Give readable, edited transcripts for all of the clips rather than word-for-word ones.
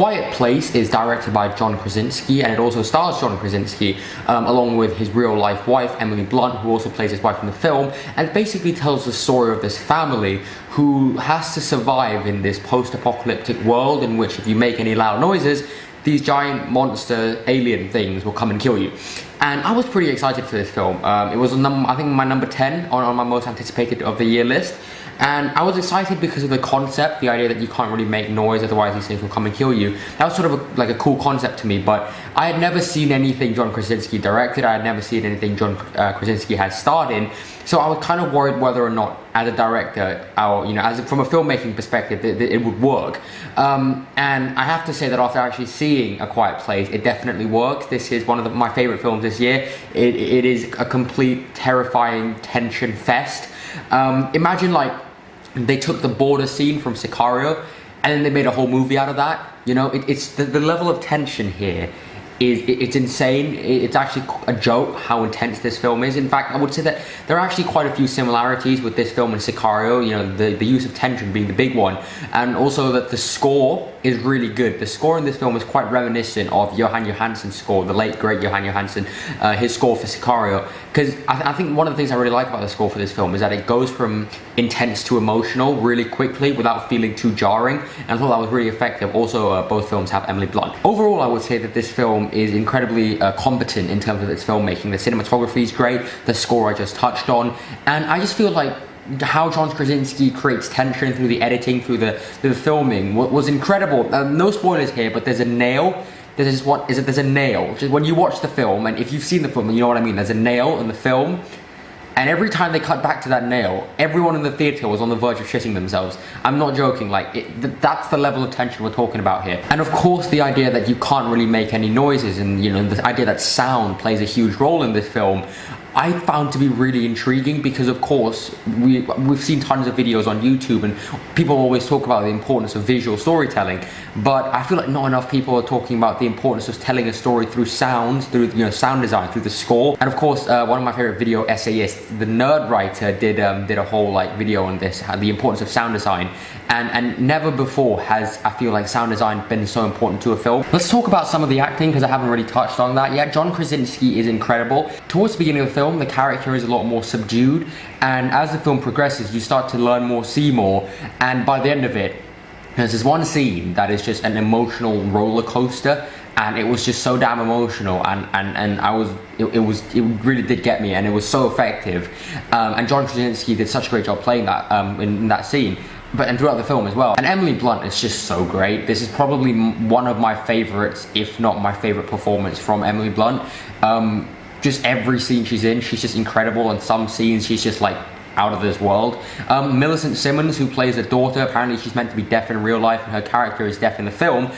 Quiet Place is directed by John Krasinski, and it also stars John Krasinski along with his real-life wife, Emily Blunt, who also plays his wife in the film, and it basically tells the story of this family who has to survive in this post-apocalyptic world in which if you make any loud noises, these giant monster alien things will come and kill you. And I was pretty excited for this film. It was, I think, my number 10 on my most anticipated of the year list. And I was excited because of the concept, the idea that you can't really make noise, otherwise these things will come and kill you. That was sort of like a cool concept to me, but I had never seen anything John Krasinski directed. I had never seen anything John Krasinski had starred in. So I was kind of worried whether or not, as a director, or from a filmmaking perspective, it would work. And I have to say that after actually seeing A Quiet Place, it definitely works. This is one of my favorite films this year. It is a complete terrifying tension fest. Imagine like they took the border scene from Sicario and then they made a whole movie out of that. It's the level of tension here it's insane. It's actually a joke how intense this film is. In fact, I would say that there are actually quite a few similarities with this film and Sicario, the use of tension being the big one, and also that the score is really good. The score in this film is quite reminiscent of Johan Johansson's score, the late great Johan Johansson, his score for Sicario, because I think one of the things I really like about the score for this film is that it goes from intense to emotional really quickly without feeling too jarring, and I thought that was really effective. Also, both films have Emily Blunt. Overall, I would say that this film is incredibly competent in terms of its filmmaking. The cinematography is great, the score I just touched on, and I just feel like how John Krasinski creates tension through the editing, through the filming was incredible. No spoilers here, but there's a nail. There's a nail. Just when you watch the film, and if you've seen the film, you know what I mean. There's a nail in the film, and every time they cut back to that nail, everyone in the theater was on the verge of shitting themselves. I'm not joking. That's the level of tension we're talking about here. And of course, the idea that you can't really make any noises, and the idea that sound plays a huge role in this film, I found to be really intriguing, because of course we've seen tons of videos on YouTube and people always talk about the importance of visual storytelling, but I feel like not enough people are talking about the importance of telling a story through sounds, through sound design, through the score. And of course, one of my favorite video essayists, the Nerd Writer, did a whole video on this, the importance of sound design, and never before has, I feel like, sound design been so important to a film. Let's talk about some of the acting, because I haven't really touched on that yet. John Krasinski is incredible. Towards the beginning of the film, the character is a lot more subdued, and as the film progresses, you start to learn more, see more, and by the end of it, there's this one scene that is just an emotional roller coaster, and it was just so damn emotional, and it really did get me, and it was so effective, and John Krasinski did such a great job playing that in that scene. And throughout the film as well. And Emily Blunt is just so great. This is probably one of my favorites, if not my favorite performance from Emily Blunt. Just every scene she's in, she's just incredible, and some scenes she's just out of this world. Millicent Simmons, who plays the daughter, apparently she's meant to be deaf in real life and her character is deaf in the film.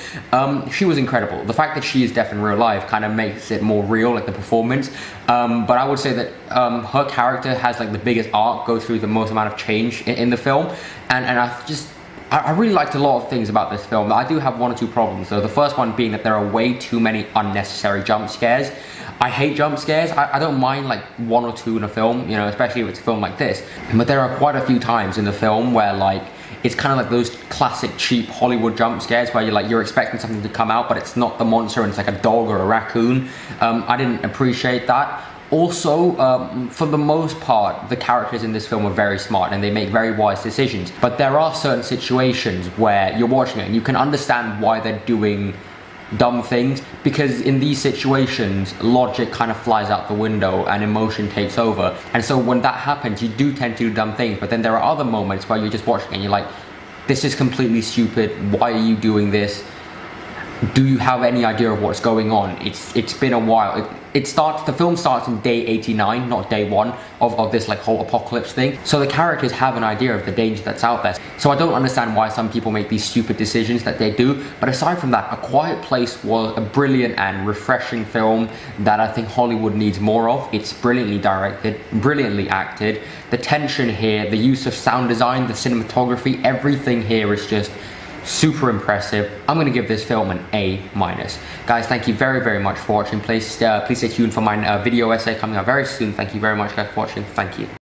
She was incredible. The fact that she is deaf in real life kind of makes it more real, the performance. But I would say that her character has the biggest arc, go through the most amount of change in the film, and I really liked a lot of things about this film. I do have one or two problems though. The first one being that there are way too many unnecessary jump scares. I hate jump scares. I don't mind one or two in a film, especially if it's a film like this. But there are quite a few times in the film where it's kind of those classic cheap Hollywood jump scares where you're expecting something to come out, but it's not the monster and it's a dog or a raccoon. I didn't appreciate that. Also, for the most part, the characters in this film are very smart and they make very wise decisions. But there are certain situations where you're watching it and you can understand why they're doing dumb things, because in these situations logic kind of flies out the window and emotion takes over, and so when that happens you do tend to do dumb things. But then there are other moments where you're just watching and you're like, this is completely stupid, why are you doing this? Do you have any idea of what's going on? It's been a while. The film starts in day 89, not day 1 of this whole apocalypse thing. So the characters have an idea of the danger that's out there. So I don't understand why some people make these stupid decisions that they do. But aside from that, A Quiet Place was a brilliant and refreshing film that I think Hollywood needs more of. It's brilliantly directed, brilliantly acted. The tension here, the use of sound design, the cinematography, everything here is just super impressive. I'm going to give this film an A-. Guys, thank you very, very much for watching. Please stay tuned for my video essay coming out very soon. Thank you very much, guys, for watching. Thank you.